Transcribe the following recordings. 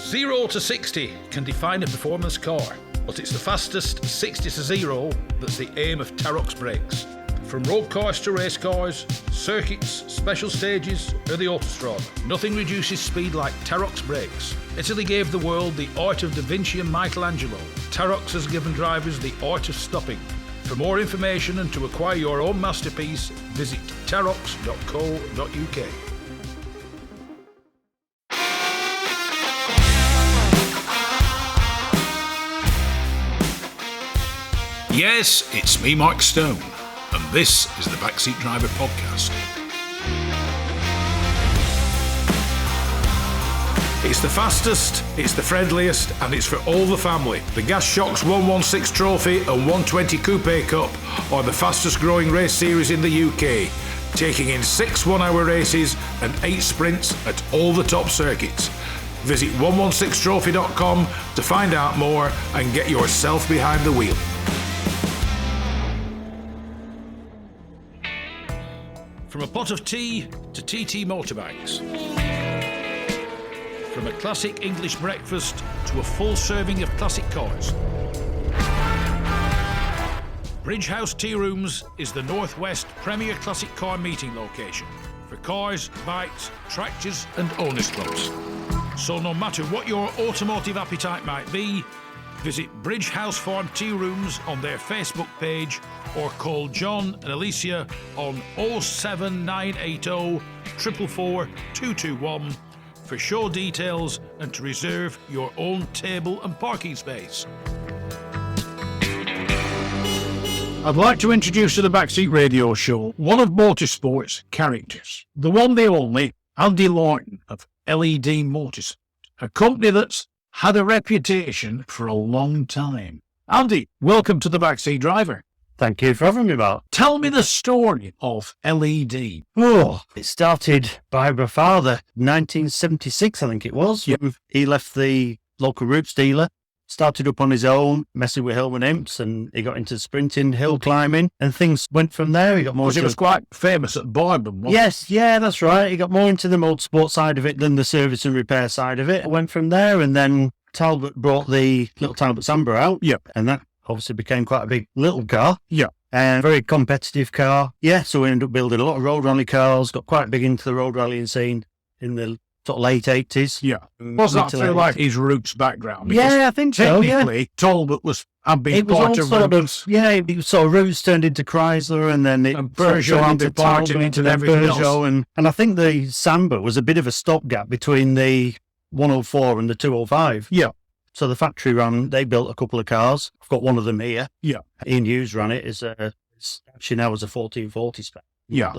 0 to 60 can define a performance car, but it's the fastest 60 to 0 that's the aim of Tarok's brakes. From road cars to race cars, circuits, special stages, or the autostrada, nothing reduces speed like Tarok's brakes. Italy gave the world the art of Da Vinci and Michelangelo. Tarok's has given drivers the art of stopping. For more information and to acquire your own masterpiece, visit tarox.co.uk. Yes, it's me, Mike Stone, and this is the Backseat Driver Podcast. It's the fastest, it's the friendliest, and it's for all the family. The Gas Shocks 116 Trophy and 120 Coupe Cup are the fastest growing race series in the UK, taking in 6 one-hour races and 8 sprints at all the top circuits. Visit 116trophy.com to find out more and get yourself behind the wheel. From a pot of tea to TT motorbikes. From a classic English breakfast to a full serving of classic cars. Bridge House Tea Rooms is the Northwest premier classic car meeting location for cars, bikes, tractors and owners clubs. So no matter what your automotive appetite might be, visit Bridge House Farm Tea Rooms on their Facebook page or call John and Alicia on 07980 444 221 for show details and to reserve your own table and parking space. I'd like to introduce to the Backseat Radio Show one of motorsport's characters, the one, the only, Andy Larton of LED Motorsport, a company that's had a reputation for a long time. Andy, welcome to the Backseat Driver. Thank you for having me, Mark. Tell me the story of LED. Oh, it started by my father, 1976, I think it was. Yep. He left the local roots dealer, started up on his own, messing with Hillman imps, and he got into sprinting, hill climbing, and things went from there. He got more. Because he was quite famous at Barnum, wasn't Yes, yeah, that's right. He got more into the motorsport side of it than the service and repair side of it. I went from there, and then Talbot brought the little Talbot Samba out. Yep. And that obviously became quite a big little car. Yeah. And very competitive car. Yeah, so we ended up building a lot of road rally cars, got quite big into the road rallying scene in the sort of late 80s. Yeah. Was that through like his roots background? Because yeah, I think so, technically, Talbot had been part of roots. Yeah, it was sort of roots turned into Chrysler, and then it Peugeot turned into part into everything else. And I think the Samba was a bit of a stopgap between the 104 and the 205. Yeah. So the factory ran, they built a couple of cars. I've got one of them here. Yeah. Ian Hughes ran it. It's actually now as a 1440 spec. Yeah.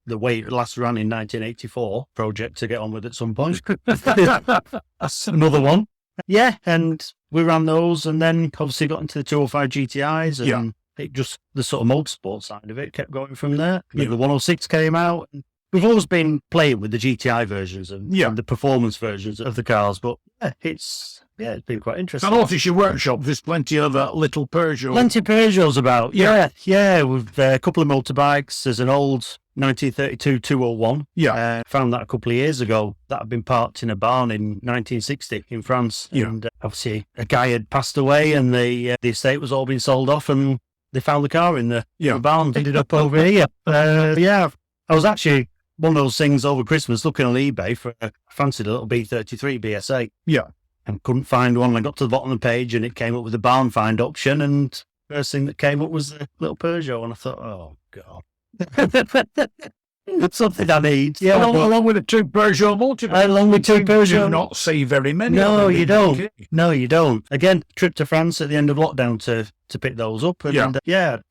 The way it last ran in 1984 project to get on with at some point. That's another one. Yeah, and we ran those, and then obviously got into the 205 GTIs, and it just, the sort of motorsport side of it kept going from there. Yeah. The 106 came out. We've always been playing with the GTI versions and the performance versions of the cars, but it's been quite interesting. I notice your workshop, there's plenty of little Peugeot. Plenty of Peugeots about. Yeah. We've a couple of motorbikes. There's an old 1932 201. Yeah. Found that a couple of years ago. That had been parked in a barn in 1960 in France. Yeah. And obviously a guy had passed away, and the estate was all being sold off, and they found the car in the barn, ended up over here. I was actually one of those things over Christmas looking on eBay for, I fancied a little B33 BS8. Yeah. And couldn't find one. I got to the bottom of the page and it came up with the barn find option, and first thing that came up was the little Peugeot, and I thought, oh God. That's something I need. Yeah, along with the two Peugeot motorbikes. Along with two Peugeot. You do not see very many. No, you don't. No, you don't. Again, trip to France at the end of lockdown to pick those up. And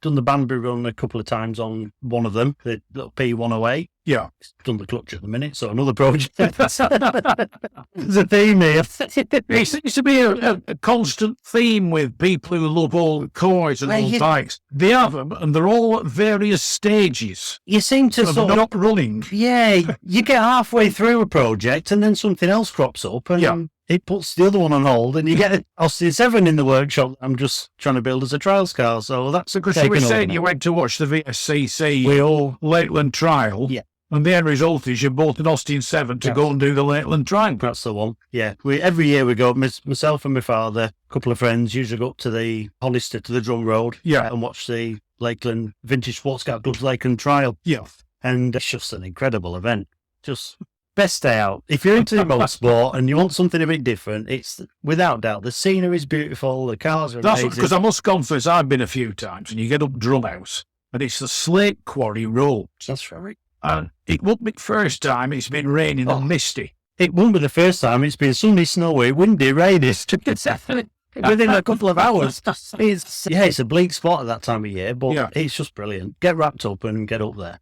done the Banbury run a couple of times on one of them, the little P108. Yeah. Done the clutch at the minute, so another project. There's a theme here. It seems to be a constant theme with people who love old cars and old bikes. They have them, and they're all at various stages. You seem to sort of not running. Yeah, you get halfway through a project, and then something else crops up, and it puts the other one on hold, and you get an Austin 7 in the workshop I'm just trying to build as a trials car. So that's because you were saying you went to watch the VSCC Lakeland trial. Yeah. And the end result is you bought an Austin 7 to go and do the Lakeland Triangle. That's the one. Yeah. Every year we go, myself and my father, a couple of friends, usually go up to the Hollister, to the Drum Road, and watch the Lakeland Vintage Sports Car Club's Lakeland Trial. Yeah. And it's just an incredible event. Just best day out. If you're into motorsport and you want something a bit different, it's without doubt. The scenery is beautiful. The cars are amazing. Because I must confess, I've been a few times, and you get up Drumhouse, and it's the Slate Quarry Road. That's right. And it won't be the first time it's been raining and misty. It won't be the first time. It's been sunny, snowy, windy, rainy. Within a couple of hours. It's a bleak spot at that time of year, but it's just brilliant. Get wrapped up and get up there.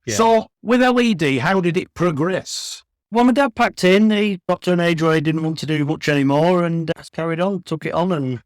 So, with LED, how did it progress? Well, my dad packed in. He got to an age where he didn't want to do much anymore and carried on, took it on and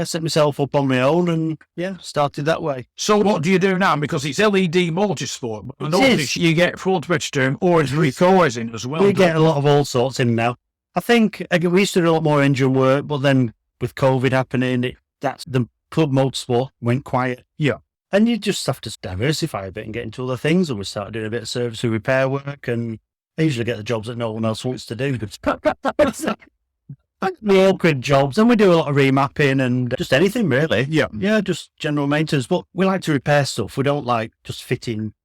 set myself up on my own and started that way. So what do you do now? Because it's LED Motorsport. But I notice you get front term or three cars in as well. We get a lot of all sorts in now. I think we used to do a lot more engine work, but then with COVID happening, the club motorsport went quiet. Yeah. And you just have to diversify a bit and get into other things. And we started doing a bit of service and repair work. And I usually get the jobs that no one else wants to do. The awkward jobs. And we do a lot of remapping and just anything, really. Yeah. Yeah, just general maintenance. But we like to repair stuff. We don't like just fitting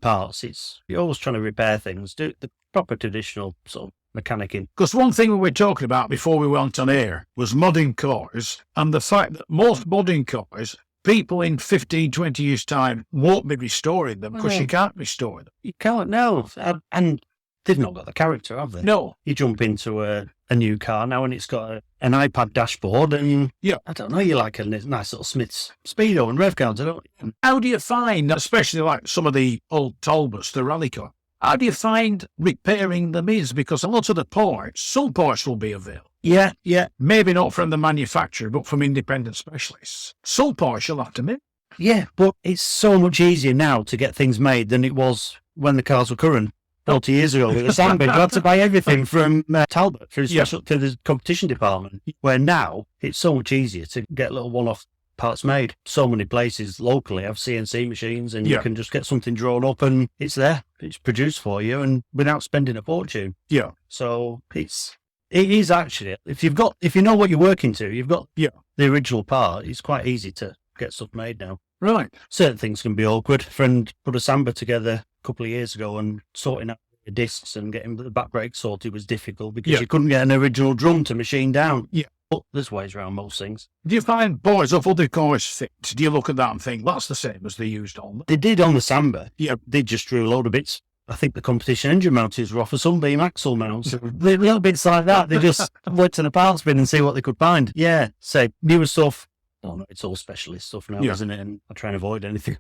parts. You're always trying to repair things. Do the proper traditional sort of mechanicking. Because one thing we were talking about before we went on air was modding cars. And the fact that most modding cars, people in 15, 20 years' time won't be restoring them because you can't restore them. You can't, no. And they've not got the character, have they? No. You jump into a new car now and it's got an iPad dashboard and, I don't know, you like a nice little Smith's Speedo and rev counter, don't you? How do you find, especially like some of the old Talbots, the rally car, how do you find repairing them is? Because a lot of the parts, some parts will be available. Yeah. Maybe not from the manufacturer, but from independent specialists. Some parts you'll have to make. Yeah, but it's so much easier now to get things made than it was when the cars were current 40 years ago. With the Samba, you had to buy everything from Talbot to the competition department, where now it's so much easier to get little one-off parts made. So many places locally have CNC machines and you can just get something drawn up and it's there. It's produced for you and without spending a fortune. Yeah. So it is actually, if you know what you're working to, you've got the original part, it's quite easy to get stuff made now. Right. Certain things can be awkward. A friend put a Samba together a couple of years ago and sorting out the discs and getting the back brake sorted was difficult because you couldn't get an original drum to machine down. Yeah. But there's ways around most things. Do you find boys of other cars fit? Do you look at that and think that's the same as they used on them? They did on the Samba. Yeah. They just drew a load of bits. I think the competition engine mounters were off a Sunbeam axle mounts. Little bits like that. They just went to the parts bin and see what they could find. Yeah. Say, newer stuff. Oh no, it's all specialist stuff now, isn't it? And I try and avoid anything.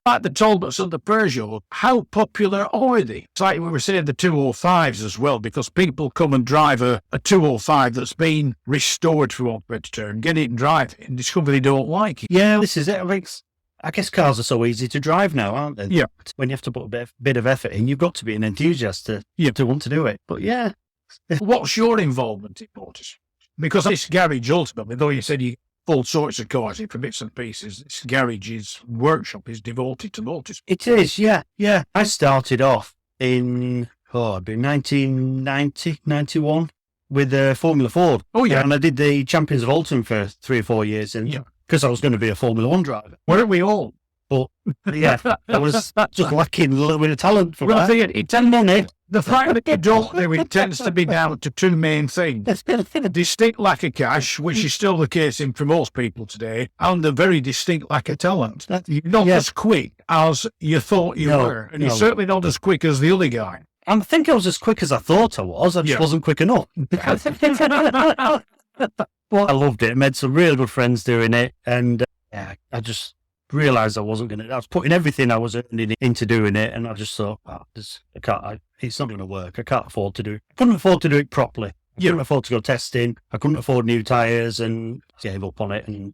Like the Talbots and the Peugeot, how popular are they? It's like we were saying the 205s as well, because people come and drive a 205 that's been restored for one term, get it and drive it, and discover they don't like it. Yeah, this is it. I guess cars are so easy to drive now, aren't they? Yeah. When you have to put a bit of effort in, you've got to be an enthusiast to want to do it. But yeah. What's your involvement in motors? Because this garage, ultimately, though you said you all sorts of cars in for bits and pieces, this garage's workshop is devoted to motors. It is, yeah. I started off in, it'd be 1990, 91 with Formula Ford. Oh, yeah. And I did the Champions of Alton for 3 or 4 years. And because I was going to be a Formula 1 driver. Weren't we all? But, I was just lacking a little bit of talent for that. It's money. The fact that you don't do it tends to be down to two main things. Distinct lack of cash, which is still the case for most people today, and a very distinct lack of talent. You're not as quick as you thought you were, and you're certainly not as quick as the other guy. I think I was as quick as I thought I was. I just wasn't quick enough. Well, I loved it. I made some real good friends doing it, and I just realised I wasn't going to. I was putting everything I was earning into doing it, and I just thought, it's not going to work. I can't afford to do it. I couldn't afford to do it properly. I couldn't afford to go testing. I couldn't afford new tyres, and gave up on it. And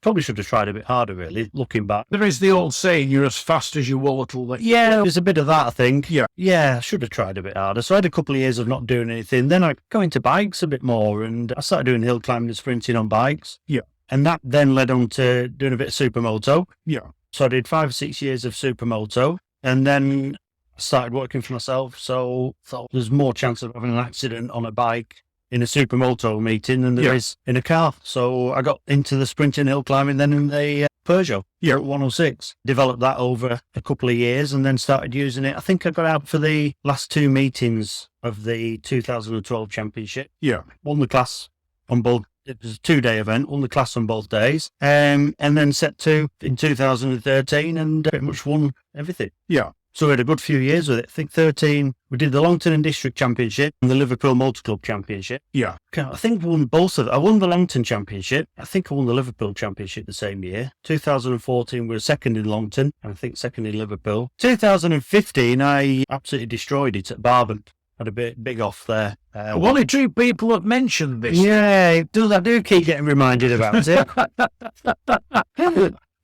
probably should have tried a bit harder, really, looking back. There is the old saying, you're as fast as you water. Yeah, there's a bit of that, I think. Yeah, I should have tried a bit harder. So I had a couple of years of not doing anything. Then I got into bikes a bit more, and I started doing hill climbing and sprinting on bikes. Yeah. And that then led on to doing a bit of supermoto. Yeah. So I did 5 or 6 years of supermoto. And then I started working for myself, so thought there's more chance of having an accident on a bike in a supermoto meeting than there is in a car. So I got into the sprinting hill climbing then in the Peugeot 106. Developed that over a couple of years and then started using it. I think I got out for the last 2 meetings of the 2012 championship. Yeah. Won the class on both. It was a 2-day event, won the class on both days, and then set 2 in 2013 and pretty much won everything. Yeah. So we had a good few years with it. I think 13, we did the Longton and District Championship and the Liverpool Motor Club Championship. Yeah. I think I won both of them. I won the Longton Championship. I think I won the Liverpool Championship the same year. 2014, we were second in Longton, and I think second in Liverpool. 2015, I absolutely destroyed it at Barben. Had a big off there. One or two people have mentioned this. Yeah, it does. I do keep getting reminded about it.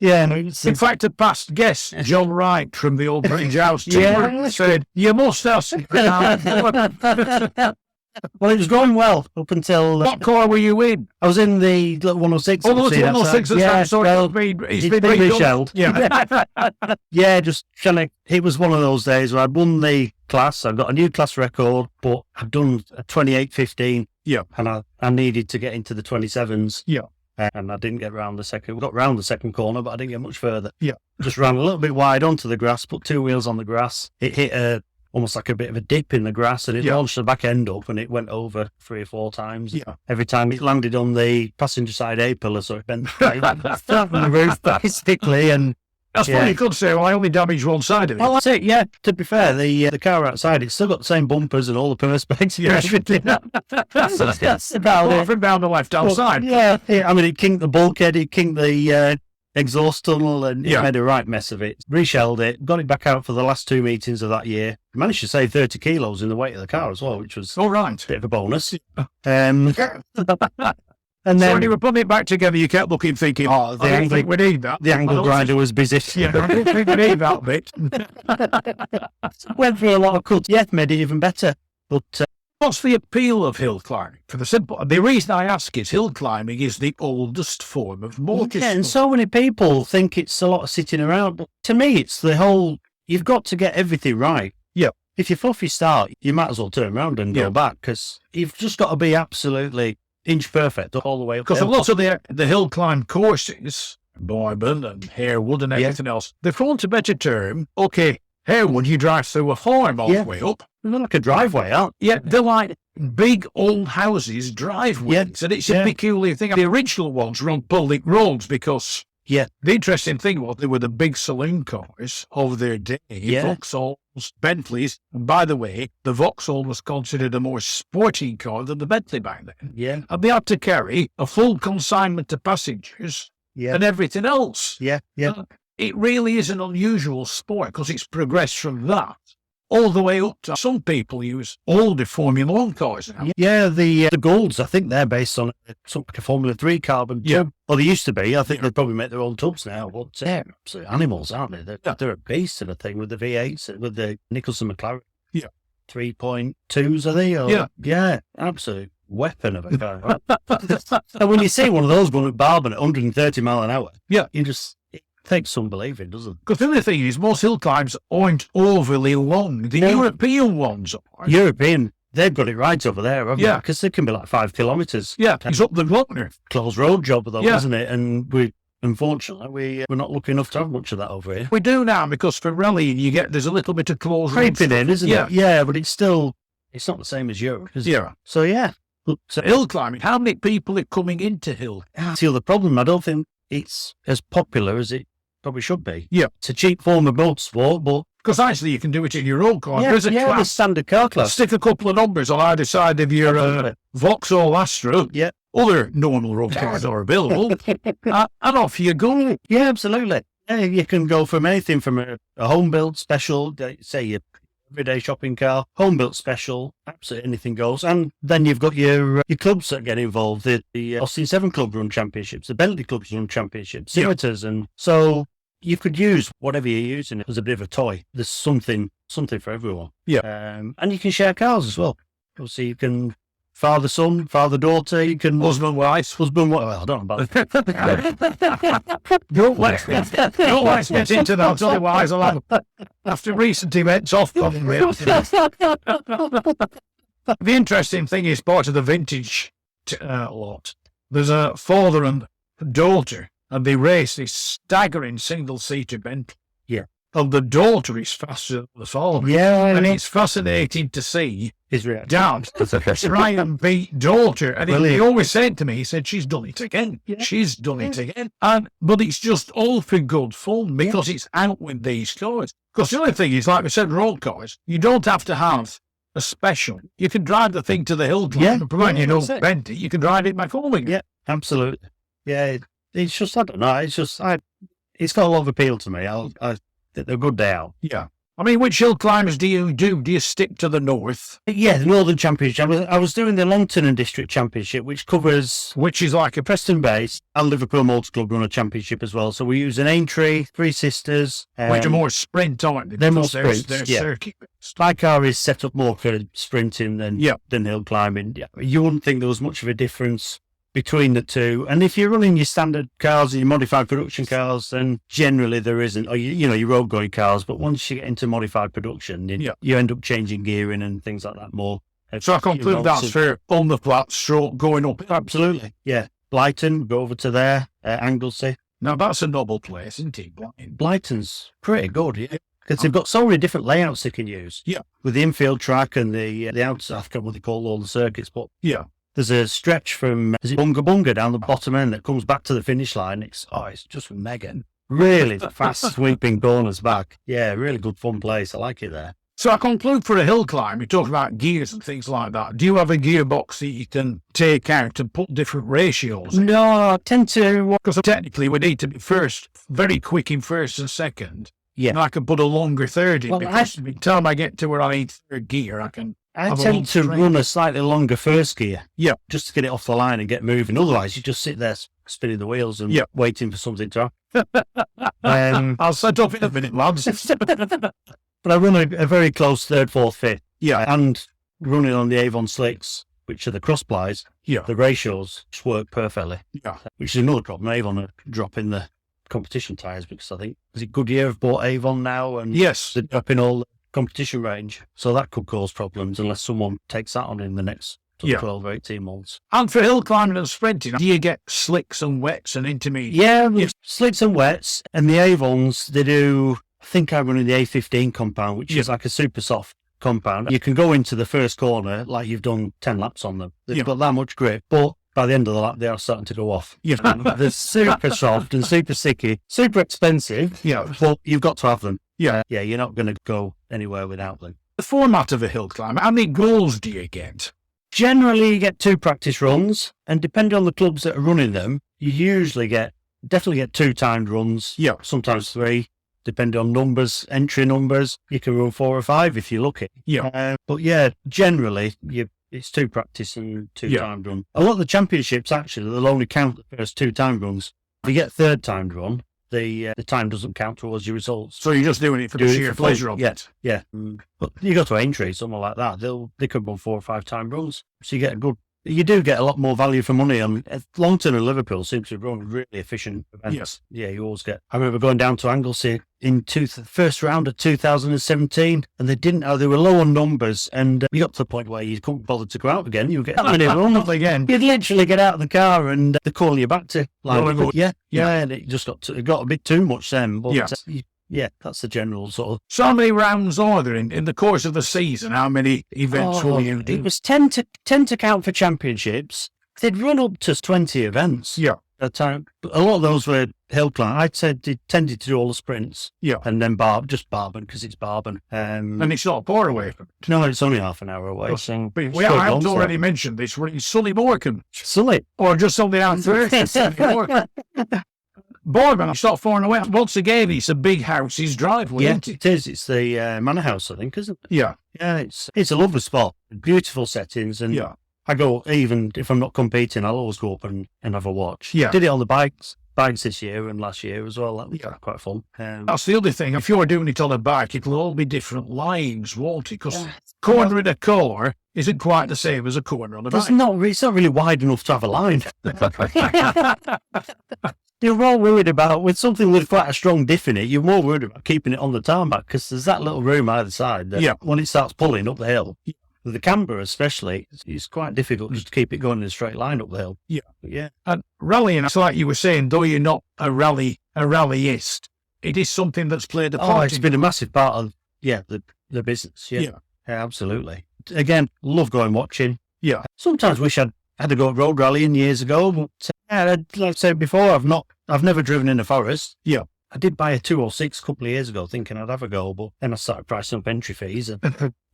Yeah, no, in fact, a past guest, John Wright from the old British House team, said, "You must ask." Well, it was going well up until... What car were you in? I was in the 106. Oh, the 106. Yeah, it's been reshelled. Yeah. Yeah, just trying to... It was one of those days where I'd won the class. I've got a new class record, but I've done a 28.15. Yeah. And I needed to get into the 27s. Yeah. And I didn't get round the second. We got round the second corner, but I didn't get much further. Yeah. Just ran a little bit wide onto the grass, put 2 wheels on the grass. It hit almost like a bit of a dip in the grass, and it launched the back end up, and it went over 3 or 4 times. Yeah. Every time it landed on the passenger side A-pillar, so it bent flat on the roof basically. And that's what you could say. Well, I only damaged one side of it. Well, that's it. Yeah. To be fair, the car outside, it's still got the same bumpers and all the perspex and everything. That's about it. From down the left-hand side. Yeah. I mean, it kinked the bulkhead, it kinked the exhaust tunnel, and it made a right mess of it. Reshelled it, got it back out for the last 2 meetings of that year. Managed to save 30 kilos in the weight of the car as well, which was all right. A bit of a bonus. And then, so when you were putting it back together, you kept looking, thinking, I don't think we need that. The angle grinder was busy. Yeah, I don't think we need that bit. Went through a lot of cuts. Yeah, made it even better. But what's the appeal of hill climbing? The reason I ask is hill climbing is the oldest form of motorsport. Yeah, and so many people think it's a lot of sitting around. But to me, it's the whole, you've got to get everything right. Yeah. If you fluffy start, you might as well turn around and go back, because you've just got to be absolutely inch perfect all the way up. Because a lot of the hill climb courses, Boyman and Harewood and everything else, they've for want of a better term, okay, Harewood, you drive through a farm all the way up. They're like a driveway, aren't they? Yeah, they're like big old houses, driveways, and it's a peculiar thing. The original ones were on public roads because the interesting thing was they were the big saloon cars of their day, Vauxhalls, Bentleys. And by the way, the Vauxhall was considered a more sporting car than the Bentley back then. Yeah. And they had to carry a full consignment of passengers and everything else. Yeah, yeah. It really is an unusual sport because it's progressed from that all the way up to some people use older Formula 1 cars now. Yeah, the Golds, I think they're based on something like a Formula 3 carbon tub. Well, they used to be. I think they probably make their own tubs now. But they're absolute animals, aren't they? They're a beast of a thing with the V8s, with the Nicholson McLaren. Yeah. 3.2s, are they? Or, yeah, absolute weapon of a car. And when you see one of those going at Barben at 130 mile an hour, you just... It takes some believing, doesn't it? Because the other thing is, most hill climbs aren't overly long. The European ones are. European, they've got it right over there, haven't they? Because they can be like 5 kilometres. Yeah, it's up the Glockner. Closed road job, though, isn't it? And unfortunately, we're not lucky enough to have much of that over here. We do now, because for rallying, there's a little bit of closed road. Creeping in, isn't it? Yeah, but it's not the same as Europe, is it? Yeah. So, yeah. But, hill climbing, how many people are coming into hill? That's the other problem. I don't think it's as popular as it probably should be. Yeah. It's a cheap form of motorsport, but... Because actually you can do it in your own car. There's a class. The standard car class. Stick a couple of numbers on either side of your Vauxhall Astra. Yeah. Other normal road cars are available. And off you go. Yeah, absolutely. Yeah, you can go from anything from a home-built special, say your everyday shopping car, home-built special, absolutely anything goes. And then you've got your clubs that get involved, the Austin 7 Club run championships, the Bentley Clubs run championships, scimitars, and so you could use whatever you're using as a bit of a toy. There's something for everyone. Yeah. And you can share cars as well. So you can father-son, father-daughter. You can Husband-wife. Well, I don't know about Don't let's get into that, otherwise I'll have, after recent events, off probably. The interesting thing is part of the vintage lot. There's a father and daughter, and they race this staggering single-seater Bentley. Yeah. And the daughter is faster than the father. Yeah. And it's fascinating to see his reaction. Dad try and beat daughter. And he always said to me, he said, she's done it again. Yeah. She's done it again. But it's just all for good fun because it's out with these cars. Because the other thing is, like we said, road cars, you don't have to have a special. You can drive the thing to the hill climb, providing you don't bend it, you can drive it back home again. Yeah, absolutely. Yeah, it's just, I don't know, it's got a lot of appeal to me. They're a good day out. Yeah. I mean, which hill climbers do you do? Do you stick to the north? Yeah, the Northern Championship. I was doing the Longton and District Championship, which covers... Which is like a Preston base and Liverpool Motor Club run a championship as well. So we use an Aintree, Three Sisters. Which are more sprint, aren't they? They're more sprint. They're circuit based. My car is set up more for sprinting than hill climbing. Yeah. You wouldn't think there was much of a difference between the two. And if you're running your standard cars and your modified production cars, then generally there isn't. Or your road going cars. But once you get into modified production, you end up changing gearing and things like that more. So I conclude that's for on the flat stroke going up. Absolutely. Yeah. Blyton, go over to there. Anglesey. Now that's a noble place, isn't it? Blyton's pretty good, yeah. Because they've got so many different layouts they can use. Yeah. With the infield track and the outside, I forget what they call all the circuits, but yeah. There's a stretch from Bunga Bunga down the bottom end that comes back to the finish line. It's just mega. Really fast sweeping corners back. Yeah, really good fun place. I like it there. So I conclude for a hill climb, you talk about gears and things like that. Do you have a gearbox that you can take out and put different ratios in? No, I tend to... Because technically we need to be very quick in first and second. Yeah. And I can put a longer third in because by the time I get to where I need third gear, I tend to run a slightly longer first gear. Yeah. Just to get it off the line and get moving. Otherwise, you just sit there spinning the wheels and waiting for something to happen. I'll set up in a minute, lads. But I run a very close third, fourth, fifth. Yeah. And running on the Avon slicks, which are the cross plies, the ratios just work perfectly. Yeah. Which is another problem. Avon are dropping the competition tyres because I think, is it Goodyear have bought Avon now? And yes. They're dropping all the competition range. So that could cause problems unless someone takes that on in the next 12 or 18 months. And for hill climbing and sprinting, do you get slicks and wets and intermediate? Yeah, slicks and wets. And the Avons, they do, I think I'm running the A15 compound, which is like a super soft compound. You can go into the first corner like you've done 10 laps on them. They've got that much grip, but by the end of the lap, they are starting to go off. Yeah. They're super soft and super sticky, super expensive. Yeah. But you've got to have them. Yeah. Yeah, you're not going to go anywhere without them. The format of a hill climb, how many goals do you get? Generally, you get 2 practice runs, and depending on the clubs that are running them, you definitely get 2 timed runs. Yeah. Sometimes 3, depending on numbers, entry numbers. You can run 4 or 5 if you're lucky. Yeah. But yeah, generally, it's 2 practice and 2 timed run. A lot of the championships, actually, they'll only count the first 2 timed runs. If you get a 3rd timed run, the time doesn't count towards your results. So you're just doing it for the sheer pleasure of it? Yeah. But you go to Aintree, something like that, they could run 4 or 5 timed runs. So you do get a lot more value for money. Longton and Liverpool seem to run really efficient events. Yes. Yeah, you always get... I remember going down to Anglesey in first round of 2017, and they were low on numbers, and you got to the point where you couldn't bother to go out again. You get that many runs again. You'd literally get out of the car, and they're calling you back to... and it just got a bit too much then. But, yeah, that's the general sort of... So how many rounds are there in the course of the season? How many events will you do? It was 10 to count for championships. They'd run up to 20 events. Yeah. At a time. But a lot of those were hill climb. I said they tended to do all the sprints. Yeah. And then Barban, because it's Barban. And it's not far away from it. No, it's only half an hour away. I have already mentioned this. We're in Sully Morecambe. Sully? Or just on the outskirts. Barban, it's not far away. Once again, it's a big house's driveway. Yeah, it is. It's the Manor House, I think, isn't it? Yeah. Yeah, it's a lovely spot. Beautiful settings. And I go, even if I'm not competing, I'll always go up and have a watch. Yeah. Did it on the bike bikes this year and last year as well. That was quite fun. That's the other thing. If you're doing it on a bike, it'll all be different lines, won't it? Because cornering a car isn't quite the same as a corner on a bike. It's not really wide enough to have a line. You're more worried about, with something with quite a strong diff in it, you're more worried about keeping it on the tarmac because there's that little room either side that when it starts pulling up the hill, with the camber especially, it's quite difficult just to keep it going in a straight line up the hill. Yeah. And rallying, it's like you were saying, though you're not a rallyist, it is something that's played a part. It's been a massive part of, the business. Yeah, absolutely. Again, love going watching. Yeah. Sometimes wish I'd had to go road rallying years ago, but like I said before, I've never driven in a forest. Yeah. I did buy a 206 a couple of years ago thinking I'd have a go, but then I started pricing up entry fees and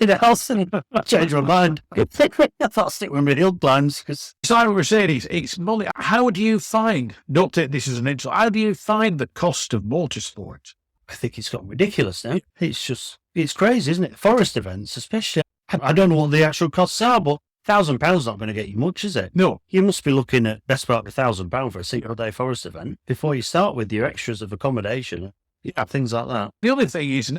I changed my mind. I thought I'd stick with my hill climbs because... So I was saying, it's money. How do you find, don't take this as an insult, how do you find the cost of motorsport? I think it's gotten ridiculous now. It's crazy, isn't it? Forest events, especially. I don't know what the actual costs are, but £1,000 not going to get you much, is it? No. You must be looking at best part of £1,000 for a single-day forest event before you start with your extras of accommodation, things like that. The other thing is,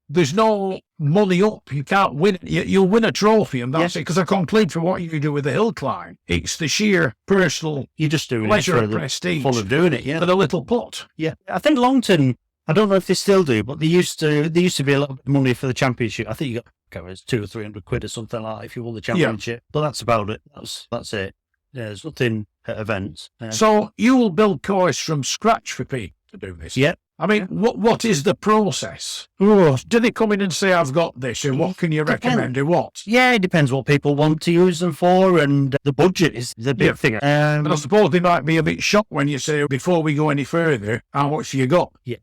there's no money up. You can't win it. You'll win a trophy, and that's it. Because I conclude for what you do with the hill climb, it's the sheer personal You're just doing pleasure it for and prestige. Fun of doing it, For the little pot. Yeah. I think Longton, I don't know if they still do, but there used to be a lot of money for the championship. I think you got it's 200 or 300 quid or something like that if you won the championship. But that's about it. That's it. Yeah, there's nothing at events. So you will build cars from scratch for people to do this? Yeah. I mean, what is the process? Do they come in and say, I've got this, and what can you recommend or what? Yeah, it depends what people want to use them for, and the budget is the big thing. And I suppose they might be a bit shocked when you say, before we go any further, how much you got? Yeah.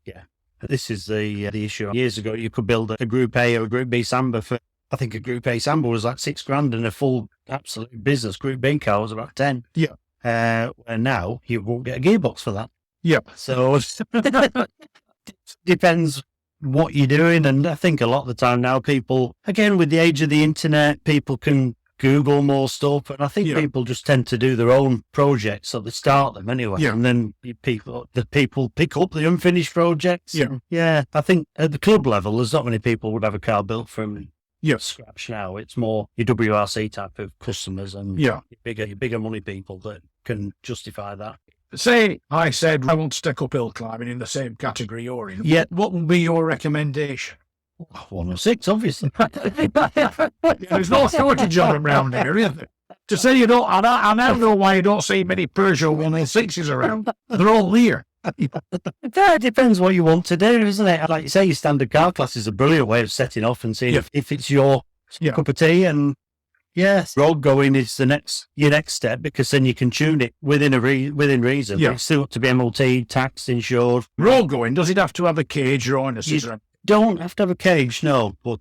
This is the issue. Years ago, you could build a Group A or a Group B Samba for, I think a Group A Samba was like $6,000 and a full absolute business Group B car was about 10. Yeah. And now you won't get a gearbox for that. Yeah. So it depends what you're doing. And I think a lot of the time now people, again, with the age of the internet, people can Google more stuff. And I think people just tend to do their own projects. So they start them anyway. Yeah. And then the people pick up the unfinished projects. Yeah. I think at the club level, there's not many people would have a car built from scratch now. It's more your WRC type of customers and your bigger money people that can justify that. Say I said I want to take up hill climbing in the same category you're in. Yeah. What would be your recommendation? 106, obviously. There's no shortage of them around here, is there? To say you don't, I now know why you don't see many Peugeot 106s around. They're all here. It depends what you want to do, isn't it? Like you say, your standard car class is a brilliant way of setting off and seeing if it's your cup of tea. And yes, road going is your next step, because then you can tune it within reason. Yeah. It's still up to be MOT, taxed, insured. Road going, does it have to have a cage or harnesses? You don't have to have a cage, no. But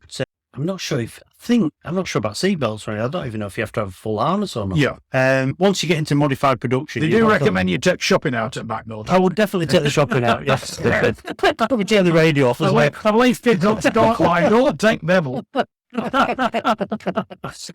I'm not sure about seatbelts or anything. I don't even know if you have to have a full harness or not. Yeah. Once you get into modified production, they do recommend you take shopping out at Backseat. I would definitely take the shopping out. Yes. Probably take the radio off as well. I believe kids don't like, don't take them.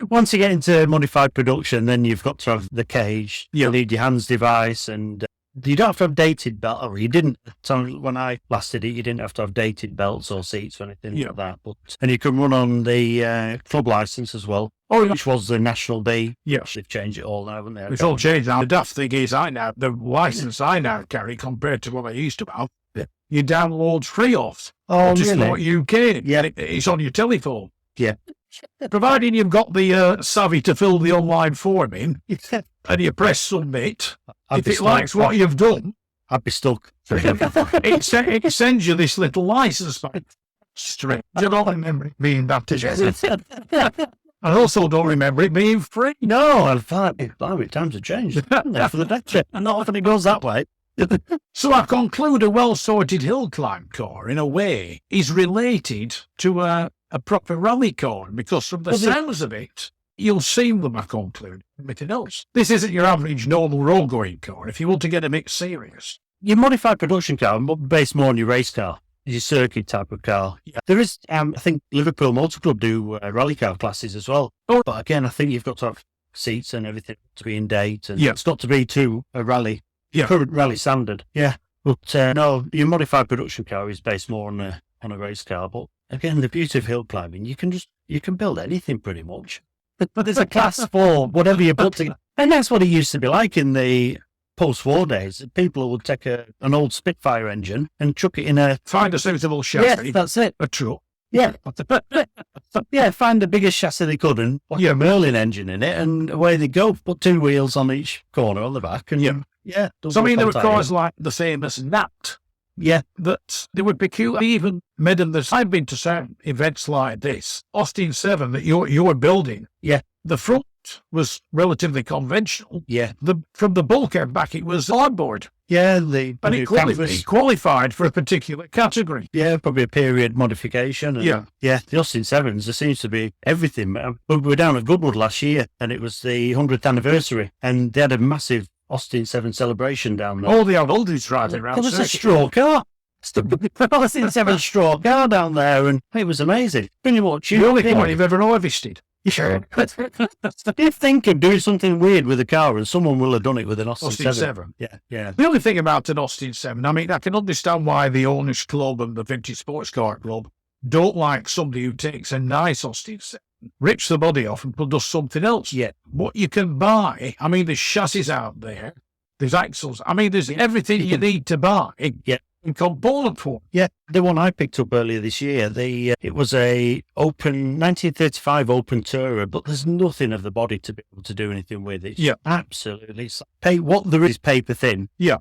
Once you get into modified production, then you've got to have the cage. You need your hands device, and you don't have to have dated belt. Or you didn't. When I last did it, you didn't have to have dated belts or seats or anything like that. And you can run on the club license as well. Which was the National B. Yeah. They've changed it all now, haven't they? It's all changed now. The daft thing is, the license I now carry compared to what I used to have, you download free off. Just what you can. Yeah. It's on your telephone. Yeah. Providing you've got the savvy to fill the online form in, and you press submit, if it likes what you've done, I'd be stuck. it sends you this little license back. Strange. I don't remember it being that. I also don't remember it being free. No, I find times have changed. For the next and not often it goes that way. So I conclude a well-sorted hill climb car, in a way, is related to a proper rally car, because from the sounds of it, you'll see them, I conclude, everything else. This isn't your average normal road-going car, if you want to get a bit serious. Your modified production car, based more on your race car, is your circuit type of car. Yeah. There is, I think Liverpool Motor Club do rally car classes as well. But again, I think you've got to have seats and everything to be in date, and it's got to be to a rally current rally standard. Yeah. But no, your modified production car is based more on a race car. But again, the beauty of hill climbing, you can build anything pretty much. But there's a class for whatever you put together. And that's what it used to be like in the post-war days. People would take an old Spitfire engine and chuck it in find a suitable chassis. Yeah, that's it. A truck. Yeah. Yeah, find the biggest chassis they could and put a Merlin engine in it, and away they go. Put 2 wheels on each corner on the back. And So, I mean, there were cars like the famous Nat. Yeah. That they were peculiar. Even made them this. I've been to certain events like this. Austin 7 that you're building. Yeah. The front was relatively conventional. Yeah. From the bulkhead back, it was cardboard. Yeah, and it qualified for a particular category. Yeah, probably a period modification. And yeah, the Austin 7s, there seems to be everything. We were down at Goodwood last year, and it was the 100th anniversary, and they had a massive Austin 7 celebration down there. All the oldies driving around. There was a straw car. Austin 7 straw car down there, and it was amazing. Pretty much. The only one you've ever harvested. Sure. You think of doing something weird with a car, and someone will have done it with an Austin 7. Yeah. The only thing about an Austin 7, I mean, I can understand why the Owners Club and the Vintage Sports Car Club don't like somebody who takes a nice Austin 7, rips the body off and does something else. Yeah. What you can buy, I mean, there's chassis out there, there's axles, I mean, there's everything you need to buy. Yeah. In component form. Yeah, the one I picked up earlier this year, it was a 1935 open tourer, but there's nothing of the body to be able to do anything with. It's absolutely what there is paper thin. Yeah.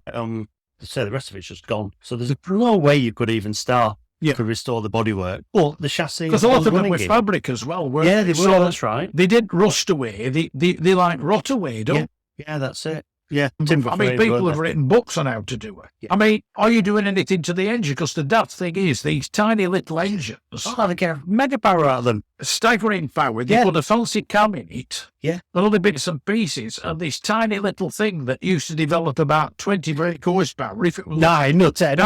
Say the rest of it's just gone. So there's no way you could even start to restore the bodywork. But the chassis, because a lot of them were fabric as well. Yeah, they were. So that's right. They didn't rust away. They like rot away, don't? Yeah, that's it. Yeah, I mean, people have written books on how to do it. Yeah. I mean, are you doing anything to the engine? Because the daft thing is, these tiny little engines, they get mega power out of them. Staggering power. They put a fancy cam in it. Yeah. A little bits and pieces. And this tiny little thing that used to develop about 20 brake horsepower. If it was 9, not 10.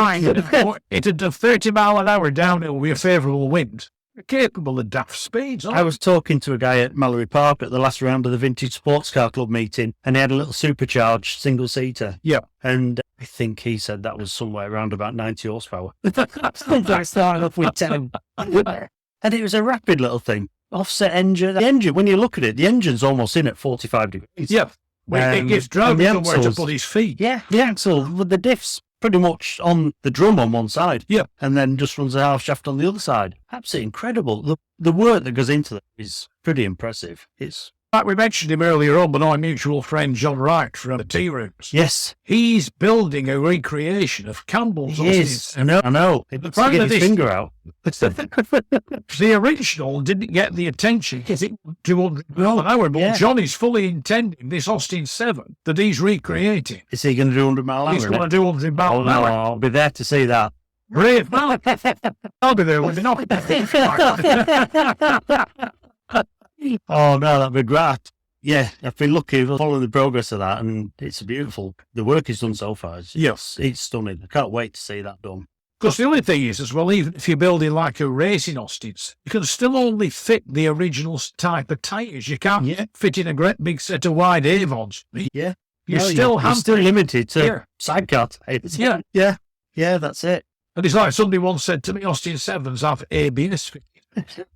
It'd do 30 mile an hour downhill with a favourable wind. Capable of daft speeds. I was talking to a guy at Mallory Park at the last round of the Vintage Sports Car Club meeting, and he had a little supercharged single-seater. Yeah. And I think he said that was somewhere around about 90 horsepower. I started off with 10. And it was a rapid little thing. Offset engine. The engine, when you look at it, the engine's almost in at 45 degrees. Yeah. It gives driver somewhere to put his feet. Yeah, the axle with the diffs pretty much on the drum on one side. Yeah. And then just runs a half shaft on the other side. Absolutely incredible. The work that goes into that is pretty impressive. It's like we mentioned him earlier on, but our mutual friend John Wright from the Tea Rooms. Yes. He's building a recreation of Campbell's. Yes, I know. He looks to get his finger out. The original didn't get the attention because it was 200 miles an hour, but John is fully intending this Austin 7 that he's recreating. Is he going to do 100 mile an hour? He's going to do 100 mile an hour. I'll be there to see that. Brave man. I'll be there with an Oh, no, that'd be great. Yeah, I've been lucky following the progress of that, and it's beautiful. The work is done so far. It's stunning. I can't wait to see that done. Because the only thing is, as well, even if you're building like a racing Austins, you can still only fit the original type of tyres. You can't fit in a great big set of wide Avons. Yeah. You're still limited to sidecar tyres. Yeah. Yeah, that's it. And it's like somebody once said to me, Austin 7s have ABS fitting.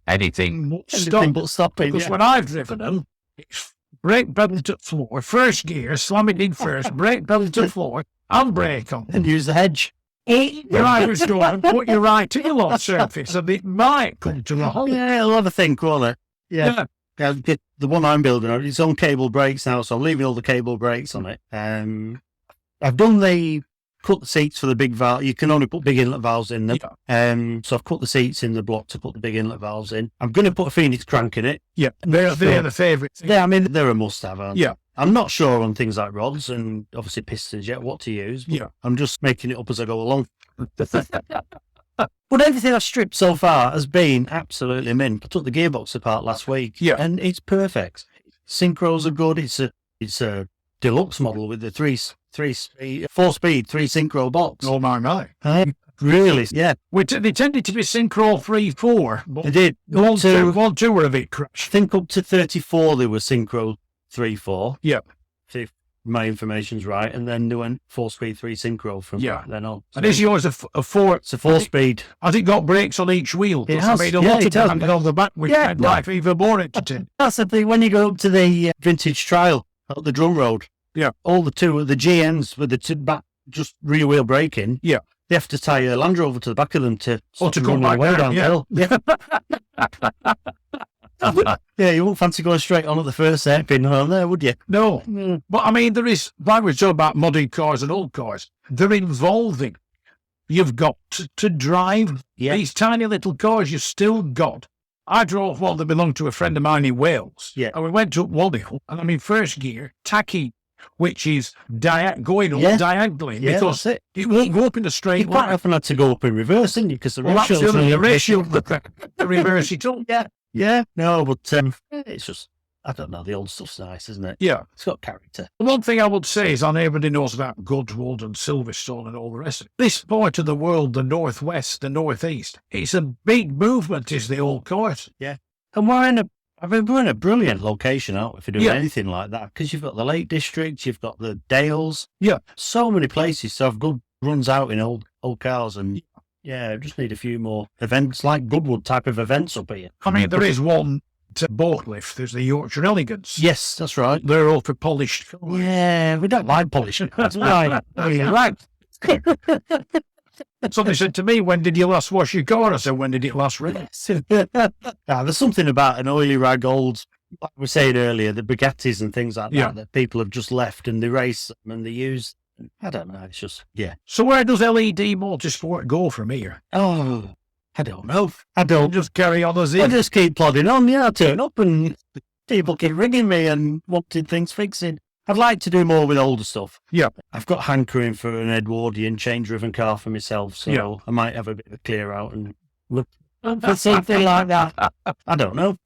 Anything but stopping. Because when I've driven them, it's brake pedal to floor, first gear, slam it in first, brake pedal to floor, and brake on. And use the hedge. Drivers go and put your right heel on surface, and it might come to a halt. Yeah, I'll have a think, won't it? Yeah. The one I'm building, it's on cable brakes now, so I'm leaving all the cable brakes on it. I've done cut the seats for the big valve. You can only put big inlet valves in them. Yeah. So I've cut the seats in the block to put the big inlet valves in. I'm going to put a Phoenix crank in it. Yeah, they're the favourite. Yeah, I mean, they're a must-have, aren't they? Yeah. I'm not sure on things like rods and obviously pistons yet, what to use. Yeah. I'm just making it up as I go along. But everything I've stripped so far has been absolutely mint. I took the gearbox apart last week. Yeah. And it's perfect. Synchros are good. It's a deluxe model with the 4-speed, 3 synchro box. Oh my. Really? Yeah. They tended to be synchro 3-4. They did. 1, 2 were a bit crashed. I think up to 34 they were synchro 3-4. Yeah. my information's right. And then they went 4-speed 3 synchro from then on. So, and is yours a 4? It's a 4-speed. Has it got brakes on each wheel? It has. I made a lot of damage on the back, which made life even more entertaining. That's the thing. When you go up to the vintage trial at the Drum Road, all the GNs with the back, just rear wheel braking, they have to tie a Land Rover to the back of them to go run away downhill. Yeah, you wouldn't fancy going straight on at the first hairpin on there, would you? No. But I mean, there is, like we talk about modern cars and old cars, they're involving. You've got to drive these tiny little cars. You've still got. I drove one that belonged to a friend of mine in Wales. Yeah. And we went up one hill, and I'm in first gear, tacky, which is going up diagonally, because it won't go up in a straight line. You quite often had to go up in reverse, didn't you? Because the ratio the reverse it up. Yeah. No, but it's just, I don't know, the old stuff's nice, isn't it? Yeah. It's got character. One thing I would say is, I know everybody knows about Goodwood and Silverstone and all the rest of it. This part of the world, the northwest, the northeast, it's a big movement, is the old cars. Yeah. And we're in a brilliant location, aren't we, for doing anything like that? Because you've got the Lake District, you've got the Dales. Yeah. So many places to have good runs out in old cars, and just need a few more events, like Goodwood type of events up here. I mean, there is one to Boatlift. There's the Yorkshire Elegance. Yes, that's right. They're all for polished cars. Yeah, we don't like polished cars. Right. Somebody said to me, when did you last wash your car? I said, when did it last rain? There's something about an oily rag old, like we were saying earlier, the Bugattis and things like that people have just left, and they race them and they use. I don't know. It's just, So where does LED Motorsport go from here? Oh, I don't know. I don't. Just carry on as if. I just keep plodding on. I turn up and people keep ringing me and wanting things fixing. I'd like to do more with older stuff. Yeah. I've got hankering for an Edwardian chain-driven car for myself, so I might have a bit of a clear out and look for something like that. I don't know.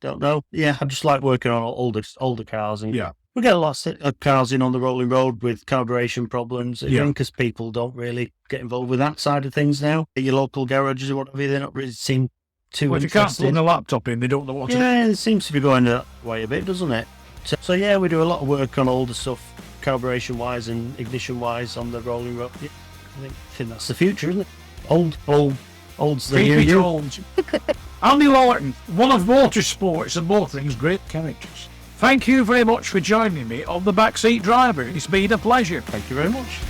Yeah, I just like working on older cars. And we get a lot of cars in on the rolling road with carburation problems, because people don't really get involved with that side of things now. Your local garages or whatever, they don't really seem too interested. If you can't plug a laptop in, they don't know what to do. Yeah, it seems to be going that way a bit, doesn't it? So we do a lot of work on older stuff, carburation-wise and ignition-wise on the rolling road. Yeah, I think that's the future, isn't it? Old's the new. Old. Andy Larton, one of motorsports and more things, great characters. Thank you very much for joining me on the Backseat Driver. It's been a pleasure. Thank you very much.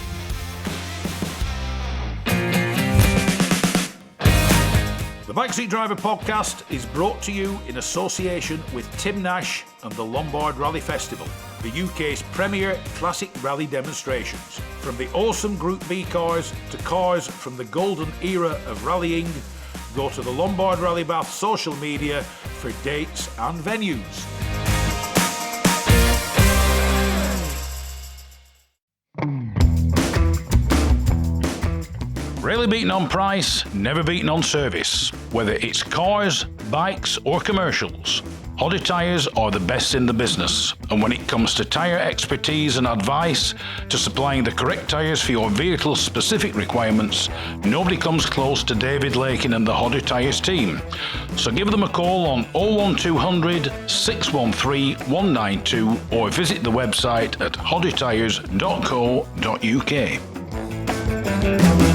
The Backseat Driver Podcast is brought to you in association with Tim Nash and the Lombard Rally Festival, the UK's premier classic rally demonstrations. From the awesome Group B cars to cars from the golden era of rallying, go to the Lombard Rally Bath social media for dates and venues. Rarely beaten on price, never beaten on service. Whether it's cars, bikes or commercials, Hodder Tyres are the best in the business. And when it comes to tyre expertise and advice to supplying the correct tyres for your vehicle's specific requirements, nobody comes close to David Lakin and the Hodder Tyres team. So give them a call on 01200 613 192 or visit the website at hoddertyres.co.uk.